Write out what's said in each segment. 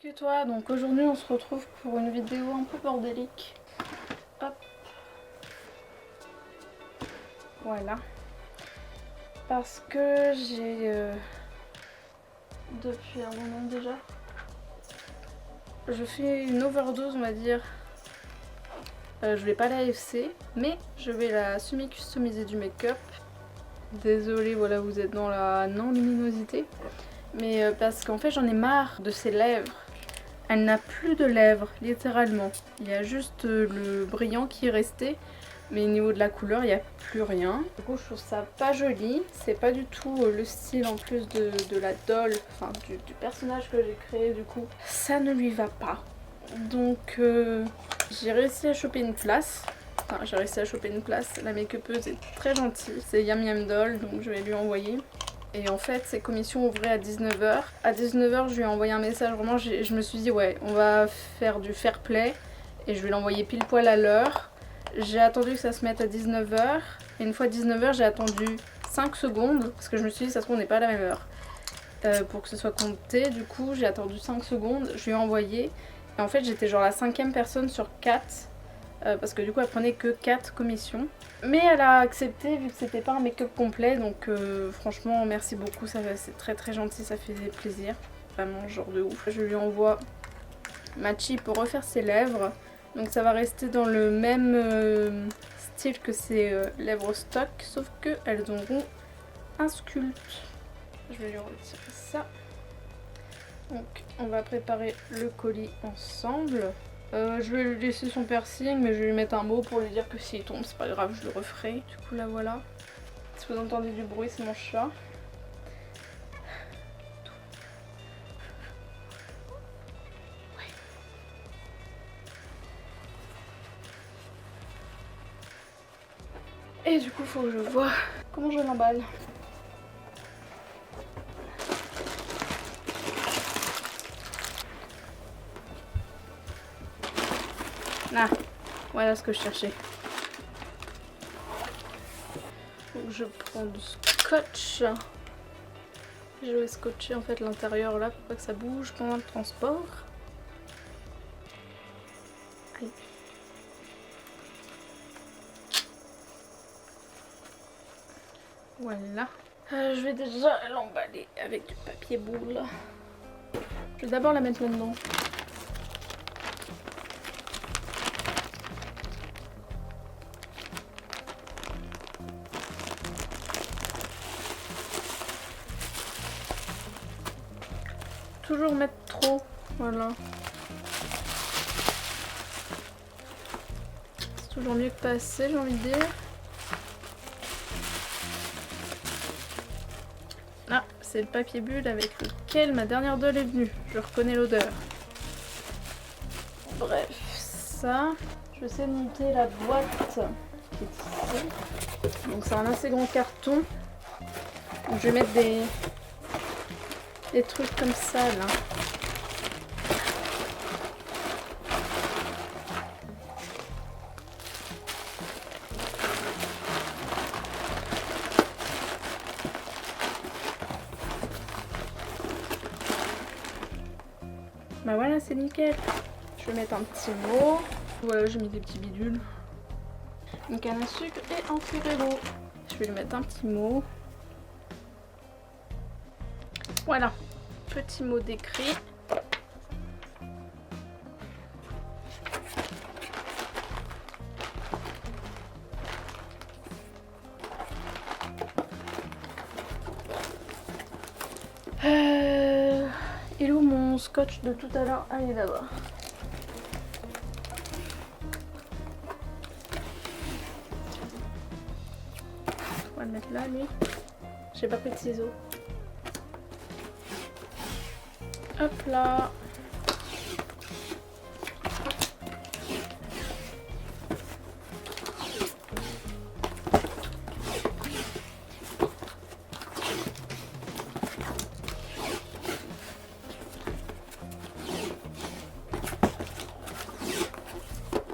Et toi, donc aujourd'hui on se retrouve pour une vidéo un peu bordélique. Hop. Voilà. Parce que j'ai depuis un moment déjà, je fais une overdose on va dire. Je vais pas la AFC, mais je vais la semi-customiser du make-up. Désolée, voilà, vous êtes dans la non-luminosité. Mais parce qu'en fait j'en ai marre de ses lèvres. Elle n'a plus de lèvres, littéralement. Il y a juste le brillant qui est resté. Mais au niveau de la couleur, il n'y a plus rien. Du coup, je trouve ça pas joli. C'est pas du tout le style en plus de la doll, enfin du personnage que j'ai créé du coup. Ça ne lui va pas. Donc, j'ai réussi à choper une place. Enfin, j'ai réussi à choper une place. La make-upeuse est très gentille. C'est Yam Yam Doll, donc je vais lui envoyer. Et en fait, ses commissions ouvraient à 19 h. À 19 h, je lui ai envoyé un message. Vraiment, je me suis dit, ouais, on va faire du fair play. Et je vais l'envoyer pile poil à l'heure. J'ai attendu que ça se mette à 19 h. Et une fois 19 h, j'ai attendu 5 secondes. Parce que je me suis dit, ça se trouve, on n'est pas à la même heure. Pour que ce soit compté. Du coup, j'ai attendu 5 secondes. Je lui ai envoyé. Et en fait, j'étais genre la 5e personne sur 4. Parce que du coup, elle prenait que 4 commissions. Mais elle a accepté vu que c'était pas un make-up complet. Donc franchement, merci beaucoup. C'est très très gentil. Ça fait plaisir. Vraiment, genre de ouf. Je lui envoie Machi pour refaire ses lèvres. Donc ça va rester dans le même style que ses lèvres stock, sauf qu'elles auront un sculpte. Je vais lui retirer ça. Donc on va préparer le colis ensemble. Je vais lui laisser son piercing, mais je vais lui mettre un mot pour lui dire que s'il tombe, c'est pas grave, je le referai. Du coup là voilà. Si vous entendez du bruit, c'est mon chat. Et du coup, faut que je vois comment je l'emballe. Ah, voilà ce que je cherchais. Donc je prends du scotch. Je vais scotcher en fait l'intérieur là pour pas que ça bouge pendant le transport. Aïe. Voilà. Je vais déjà l'emballer avec du papier boule. Je vais d'abord la mettre là-dedans. Toujours mettre trop, voilà. C'est toujours mieux que pas assez, j'ai envie de dire. Ah, c'est le papier bulle avec lequel ma dernière doll est venue. Je reconnais l'odeur. Bref, ça, je vais essayer de monter la boîte qui est ici. Donc c'est un assez grand carton. Donc, je vais mettre des trucs comme ça là. Bah voilà, c'est nickel. Je vais mettre un petit mot. Voilà, j'ai mis des petits bidules. Une canne à sucre et un Ferrero. Je vais lui mettre un petit mot. Voilà, petit mot d'écrit. Il est où mon scotch de tout à l'heure? Ah, il est là-bas. On va le mettre là, lui. J'ai pas pris de ciseaux. Hop là.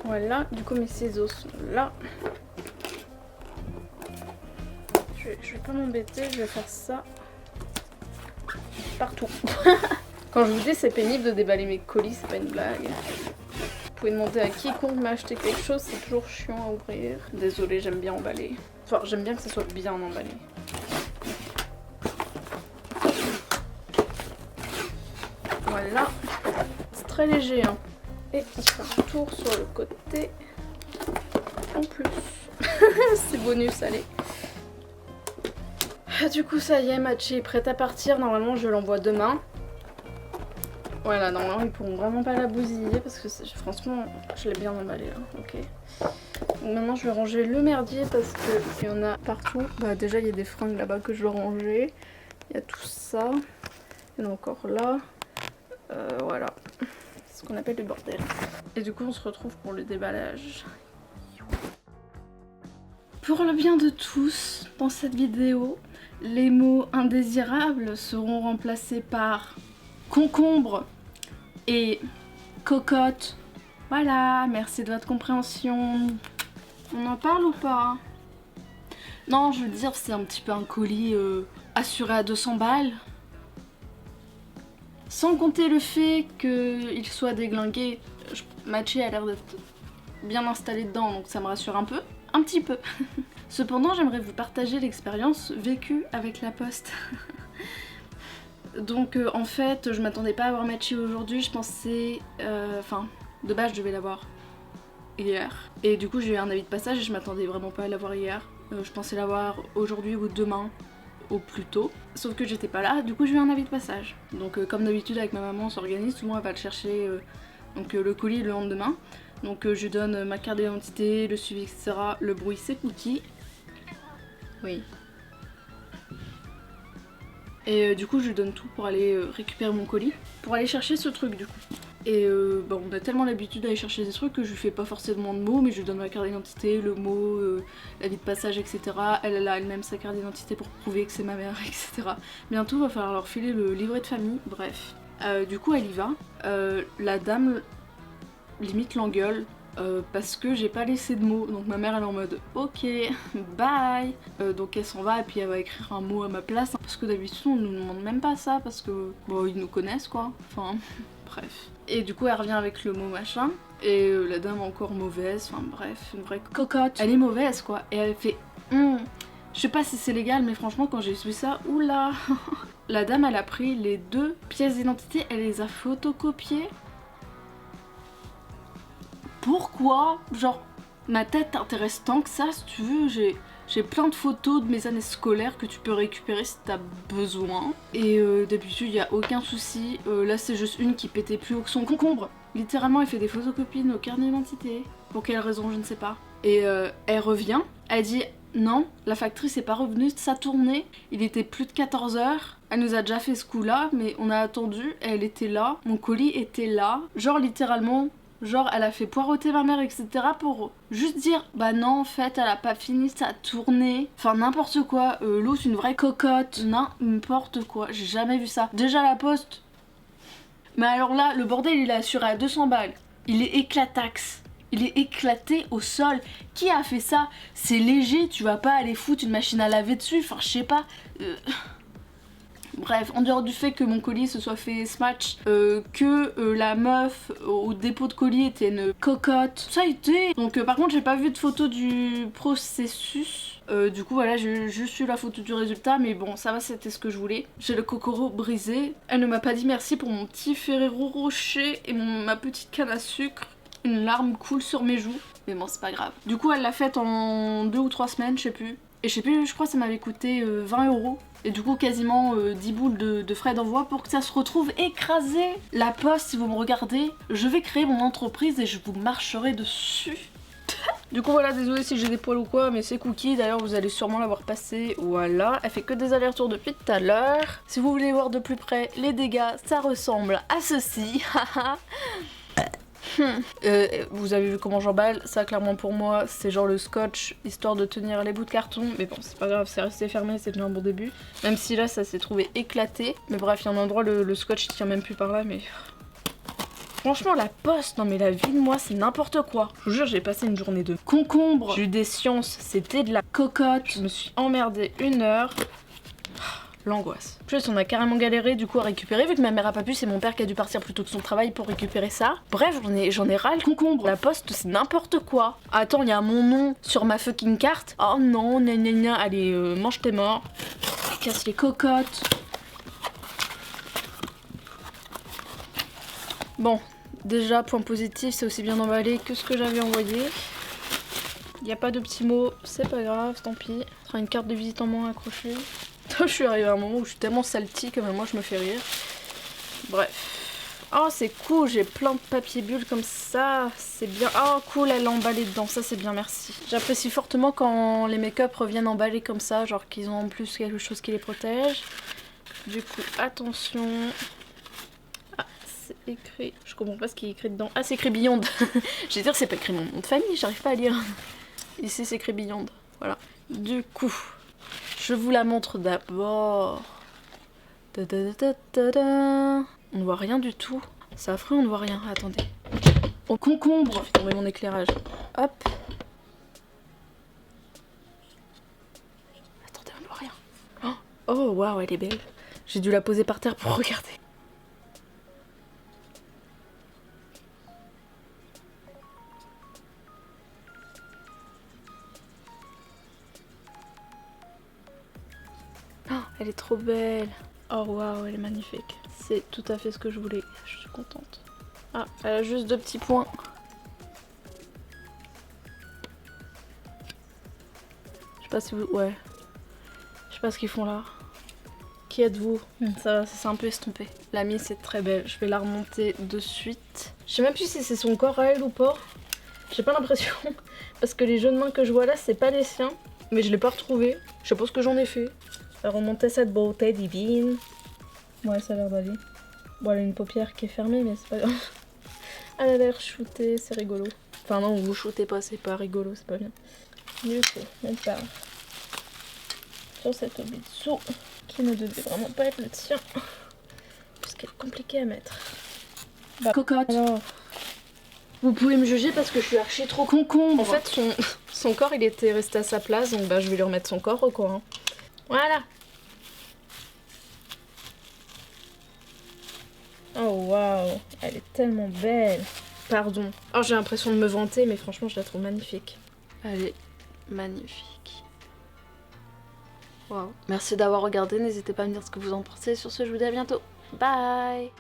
Voilà, du coup mes ciseaux sont là. Je vais pas m'embêter, je vais faire ça partout. Quand je vous dis c'est pénible de déballer mes colis, c'est pas une blague. Vous pouvez demander à quiconque m'a acheté quelque chose, c'est toujours chiant à ouvrir. Désolée, j'aime bien emballer. Enfin, j'aime bien que ça soit bien emballé. Voilà. C'est très léger, hein. Et on fait un tour sur le côté. En plus. C'est bonus, allez. Du coup, ça y est, Matchi est prête à partir. Normalement, je l'envoie demain. Voilà, normalement, ils pourront vraiment pas la bousiller parce que franchement, je l'ai bien emballé là. Ok. Donc maintenant, je vais ranger le merdier parce qu'il y en a partout. Bah, déjà, il y a des fringues là-bas que je dois ranger. Il y a tout ça. Il y en a encore là. Voilà. C'est ce qu'on appelle le bordel. Et du coup, on se retrouve pour le déballage. Pour le bien de tous, dans cette vidéo, les mots indésirables seront remplacés par concombre et cocotte. Voilà, merci de votre compréhension. On en parle ou pas? Non, je veux dire, c'est un petit peu un colis assuré à 200 balles. Sans compter le fait qu'il soit déglingué, Matchi a l'air d'être bien installé dedans, donc ça me rassure un peu. Un petit peu. Cependant, j'aimerais vous partager l'expérience vécue avec la poste. Donc en fait, je m'attendais pas à avoir Matchi aujourd'hui, je pensais... Enfin, de base, je devais l'avoir hier. Et du coup, j'ai eu un avis de passage et je m'attendais vraiment pas à l'avoir hier. Je pensais l'avoir aujourd'hui ou demain, au plus tôt. Sauf que j'étais pas là, du coup j'ai eu un avis de passage. Donc comme d'habitude avec ma maman on s'organise, tout le monde va le chercher le colis le lendemain. Donc je lui donne ma carte d'identité, le suivi, etc. Le bruit c'est Cookie. Oui. Et du coup je lui donne tout pour aller récupérer mon colis. Pour aller chercher ce truc du coup. Et bon, on a tellement l'habitude d'aller chercher des trucs que je lui fais pas forcément de mots, mais je lui donne ma carte d'identité, le mot, l'avis de passage, etc. Elle a elle-même sa carte d'identité pour prouver que c'est ma mère, etc. Bientôt, il va falloir leur filer le livret de famille, bref. Du coup, elle y va. La dame, limite, l'engueule. Parce que j'ai pas laissé de mots, donc ma mère elle est en mode ok, bye. Donc elle s'en va et puis elle va écrire un mot à ma place, parce que d'habitude on nous demande même pas ça, parce que bon ils nous connaissent quoi, enfin bref. Et du coup elle revient avec le mot machin, et la dame encore mauvaise, enfin bref, une vraie cocotte. Elle est mauvaise quoi, et elle fait je sais pas si c'est légal, mais franchement quand j'ai su ça, oula. La dame elle a pris les 2 pièces d'identité, elle les a photocopiées. Pourquoi? Genre, ma tête t'intéresse tant que ça, si tu veux, j'ai plein de photos de mes années scolaires que tu peux récupérer si t'as besoin. Et d'habitude, il n'y a aucun souci. Là, c'est juste une qui pétait plus haut que son concombre. Littéralement, elle fait des photocopies de nos carnets d'identité. Pour quelle raison, je ne sais pas. Et elle revient, elle dit non, la factrice est pas revenue de sa tournée. Il était plus de 14 h. Elle nous a déjà fait ce coup-là, mais on a attendu, elle était là. Mon colis était là. Genre, littéralement... Genre elle a fait poireauter ma mère etc pour juste dire bah non en fait elle a pas fini sa tournée. Enfin n'importe quoi, Lou c'est une vraie cocotte, n'importe quoi, j'ai jamais vu ça. Déjà la poste. Mais alors là le bordel il est assuré à 200 balles, il est éclataxe. Il est éclaté au sol. Qui a fait ça? C'est léger, tu vas pas aller foutre une machine à laver dessus, enfin je sais pas. Bref, en dehors du fait que mon colis se soit fait smash, que la meuf au dépôt de colis était une cocotte, ça a été. Donc par contre j'ai pas vu de photo du processus. Du coup voilà, j'ai juste eu la photo du résultat, mais bon ça va, c'était ce que je voulais. J'ai le Kokoro brisé. Elle ne m'a pas dit merci pour mon petit Ferrero Rocher et ma petite canne à sucre. Une larme coule sur mes joues, mais bon c'est pas grave. Du coup elle l'a faite en 2 ou 3 semaines, je sais plus. Et je sais plus, je crois que ça m'avait coûté 20 €. Et du coup quasiment 10 boules de frais d'envoi pour que ça se retrouve écrasé. La poste, si vous me regardez, je vais créer mon entreprise et je vous marcherai dessus. Du coup voilà, désolée si j'ai des poils ou quoi, mais c'est Cookie, d'ailleurs vous allez sûrement l'avoir passé. Voilà, elle fait que des allers-retours depuis tout à l'heure. Si vous voulez voir de plus près les dégâts, ça ressemble à ceci. Vous avez vu comment j'emballe, ça clairement pour moi c'est genre le scotch histoire de tenir les bouts de carton, mais bon c'est pas grave, c'est resté fermé, c'est déjà un bon début. Même si là ça s'est trouvé éclaté, mais bref il y a un endroit le scotch il tient même plus par là, mais... Franchement la poste, non mais la vie de moi c'est n'importe quoi. Je vous jure j'ai passé une journée de concombre, j'ai eu des sciences, c'était de la cocotte, je me suis emmerdée 1 heure. L'angoisse. En plus on a carrément galéré du coup à récupérer vu que ma mère a pas pu, c'est mon père qui a dû partir plus tôt que son travail pour récupérer ça. Bref, j'en ai ras le concombre. La poste c'est n'importe quoi. Attends, il y a mon nom sur ma fucking carte. Oh non, gna gna gna. Allez, mange tes morts. Casse les cocottes. Bon, déjà point positif, c'est aussi bien emballé que ce que j'avais envoyé. Il n'y a pas de petits mots, c'est pas grave, tant pis. Ce sera une carte de visite en moins accrochée. Je suis arrivée à un moment où je suis tellement salty que même moi je me fais rire. Bref. Oh c'est cool, j'ai plein de papier bulle comme ça, c'est bien. Oh cool, elle est emballée dedans, ça c'est bien, merci. J'apprécie fortement quand les make-up reviennent emballés comme ça, genre qu'ils ont en plus quelque chose qui les protège. Du coup, attention. Ah, c'est écrit... Je comprends pas ce qui est écrit dedans. Ah, c'est écrit Beyond. J'ai dire c'est pas écrit mon nom de famille, j'arrive pas à lire. Ici c'est écrit Beyond, voilà. Du coup... Je vous la montre d'abord. On ne voit rien du tout. C'est affreux, on ne voit rien. Attendez. Au concombre. Je vais tomber mon éclairage. Hop. Attendez, on ne voit rien. Oh, waouh, elle est belle. J'ai dû la poser par terre pour regarder. Elle est trop belle. Oh waouh, elle est magnifique. C'est tout à fait ce que je voulais. Je suis contente. Ah, elle a juste 2 petits points. Je sais pas si vous... Ouais. Je sais pas ce qu'ils font là. Qui êtes-vous? Ça va, ça s'est un peu estompé. La mise c'est très belle. Je vais la remonter de suite. Je sais même plus si c'est son corps à elle ou pas. J'ai pas l'impression. Parce que les jeux de main que je vois là, c'est pas les siens. Mais je l'ai pas retrouvé. Je sais pas ce que j'en ai fait. Remonter cette beauté divine. Ouais, ça a l'air d'aller. Bon, elle a une paupière qui est fermée, mais c'est pas grave. Elle a l'air shootée, c'est rigolo. Enfin non, vous shootez pas, c'est pas rigolo, c'est pas bien. Du coup, on part sur cette obitsu qui ne devait vraiment pas être le tien. Puisqu'elle est compliquée à mettre. Bah, cocotte. Alors, vous pouvez me juger parce que je suis archi trop concombre. En fait, son corps, il était resté à sa place, donc bah je vais lui remettre son corps, quoi. Hein. Voilà. Oh waouh, elle est tellement belle. Pardon. Oh, j'ai l'impression de me vanter, mais franchement, je la trouve magnifique. Elle est magnifique. Waouh. Merci d'avoir regardé, n'hésitez pas à me dire ce que vous en pensez. Sur ce, je vous dis à bientôt. Bye.